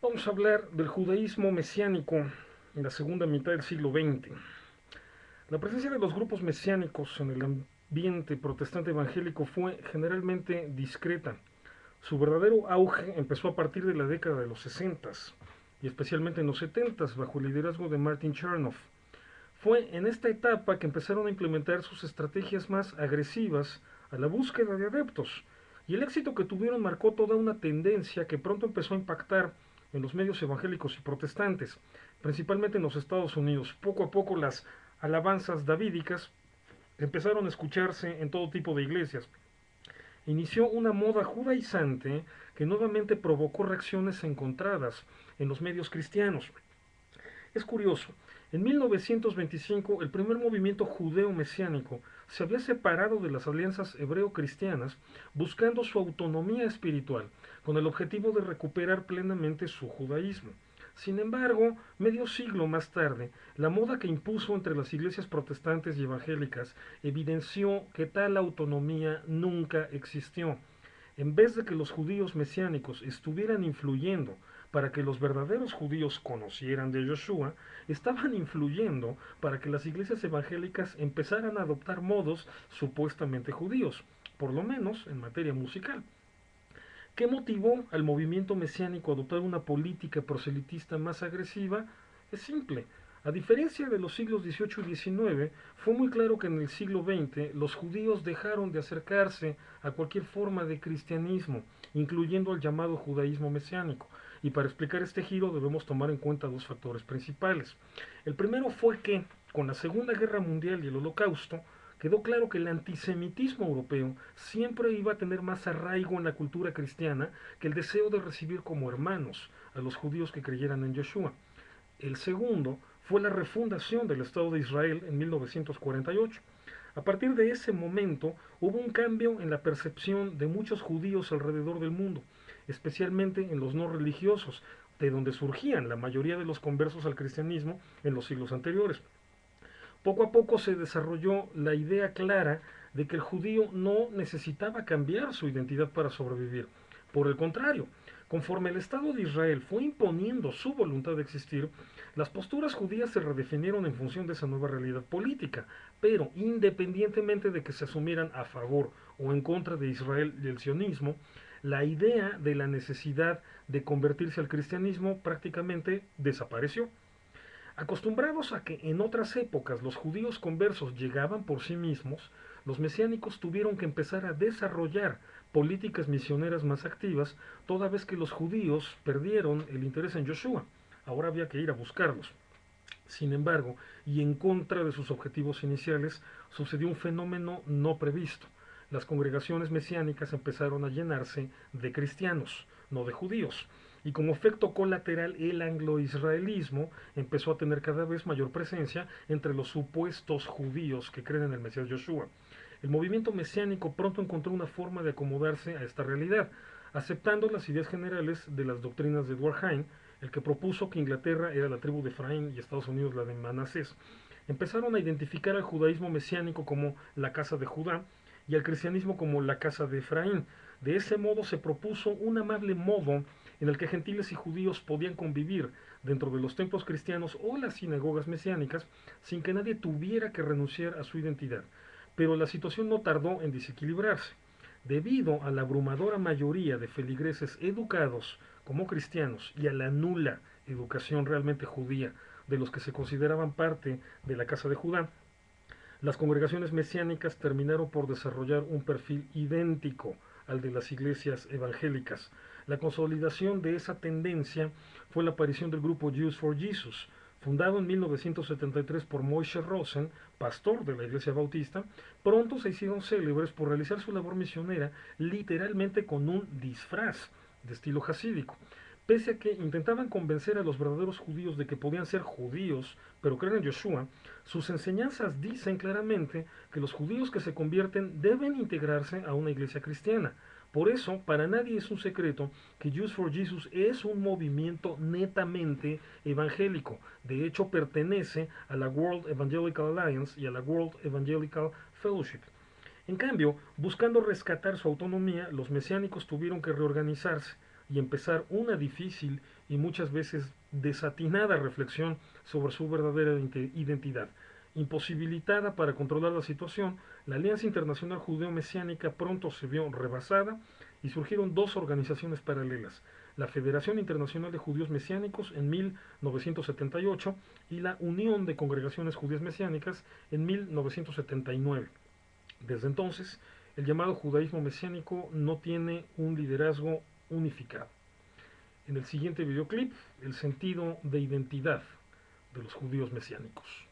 Vamos a hablar del judaísmo mesiánico en la segunda mitad del siglo XX. La presencia de los grupos mesiánicos en el ambiente protestante evangélico fue generalmente discreta. Su verdadero auge empezó a partir de la década de los 60 y especialmente en los 70 bajo el liderazgo de Martin Chernoff. Fue en esta etapa que empezaron a implementar sus estrategias más agresivas a la búsqueda de adeptos, y el éxito que tuvieron marcó toda una tendencia que pronto empezó a impactar en los medios evangélicos y protestantes, principalmente en los Estados Unidos. Poco a poco las alabanzas davídicas empezaron a escucharse en todo tipo de iglesias. Inició una moda judaizante que nuevamente provocó reacciones encontradas en los medios cristianos. Es curioso, en 1925 el primer movimiento judeo-mesiánico se había separado de las alianzas hebreo-cristianas buscando su autonomía espiritual, con el objetivo de recuperar plenamente su judaísmo. Sin embargo, medio siglo más tarde, la moda que impuso entre las iglesias protestantes y evangélicas evidenció que tal autonomía nunca existió. En vez de que los judíos mesiánicos estuvieran influyendo para que los verdaderos judíos conocieran de Yoshua, estaban influyendo para que las iglesias evangélicas empezaran a adoptar modos supuestamente judíos, por lo menos en materia musical. ¿Qué motivó al movimiento mesiánico a adoptar una política proselitista más agresiva? Es simple. A diferencia de los siglos XVIII y XIX, fue muy claro que en el siglo XX los judíos dejaron de acercarse a cualquier forma de cristianismo, incluyendo el llamado judaísmo mesiánico. Y para explicar este giro debemos tomar en cuenta dos factores principales. El primero fue que, con la Segunda Guerra Mundial y el Holocausto, quedó claro que el antisemitismo europeo siempre iba a tener más arraigo en la cultura cristiana que el deseo de recibir como hermanos a los judíos que creyeran en Yeshua. El segundo fue la refundación del Estado de Israel en 1948. A partir de ese momento hubo un cambio en la percepción de muchos judíos alrededor del mundo, especialmente en los no religiosos, de donde surgían la mayoría de los conversos al cristianismo en los siglos anteriores. Poco a poco se desarrolló la idea clara de que el judío no necesitaba cambiar su identidad para sobrevivir. Por el contrario, conforme el Estado de Israel fue imponiendo su voluntad de existir, las posturas judías se redefinieron en función de esa nueva realidad política, pero independientemente de que se asumieran a favor o en contra de Israel y el sionismo, la idea de la necesidad de convertirse al cristianismo prácticamente desapareció. Acostumbrados a que en otras épocas los judíos conversos llegaban por sí mismos, los mesiánicos tuvieron que empezar a desarrollar políticas misioneras más activas, toda vez que los judíos perdieron el interés en Joshua. Ahora había que ir a buscarlos. Sin embargo, y en contra de sus objetivos iniciales, sucedió un fenómeno no previsto. Las congregaciones mesiánicas empezaron a llenarse de cristianos, no de judíos, y como efecto colateral el anglo-israelismo empezó a tener cada vez mayor presencia entre los supuestos judíos que creen en el Mesías Yoshua. El movimiento mesiánico pronto encontró una forma de acomodarse a esta realidad, aceptando las ideas generales de las doctrinas de Edward Hine, el que propuso que Inglaterra era la tribu de Efraín y Estados Unidos la de Manasés. Empezaron a identificar al judaísmo mesiánico como la casa de Judá y al cristianismo como la casa de Efraín. De ese modo se propuso un amable modo en el que gentiles y judíos podían convivir dentro de los templos cristianos o las sinagogas mesiánicas sin que nadie tuviera que renunciar a su identidad. Pero la situación no tardó en desequilibrarse. Debido a la abrumadora mayoría de feligreses educados como cristianos y a la nula educación realmente judía de los que se consideraban parte de la casa de Judá, las congregaciones mesiánicas terminaron por desarrollar un perfil idéntico al de las iglesias evangélicas. La consolidación de esa tendencia fue la aparición del grupo Jews for Jesus, fundado en 1973 por Moshe Rosen, pastor de la Iglesia Bautista. Pronto se hicieron célebres por realizar su labor misionera literalmente con un disfraz de estilo jasídico. Pese a que intentaban convencer a los verdaderos judíos de que podían ser judíos, pero creen en Yeshua, sus enseñanzas dicen claramente que los judíos que se convierten deben integrarse a una iglesia cristiana. Por eso, para nadie es un secreto que Jews for Jesus es un movimiento netamente evangélico. De hecho, pertenece a la World Evangelical Alliance y a la World Evangelical Fellowship. En cambio, buscando rescatar su autonomía, los mesiánicos tuvieron que reorganizarse y empezar una difícil y muchas veces desatinada reflexión sobre su verdadera identidad. Imposibilitada para controlar la situación, la Alianza Internacional Judeo-Mesiánica pronto se vio rebasada y surgieron dos organizaciones paralelas, la Federación Internacional de Judíos Mesiánicos en 1978 y la Unión de Congregaciones Judías Mesiánicas en 1979. Desde entonces, el llamado judaísmo mesiánico no tiene un liderazgo unificado. En el siguiente videoclip, el sentido de identidad de los judíos mesiánicos.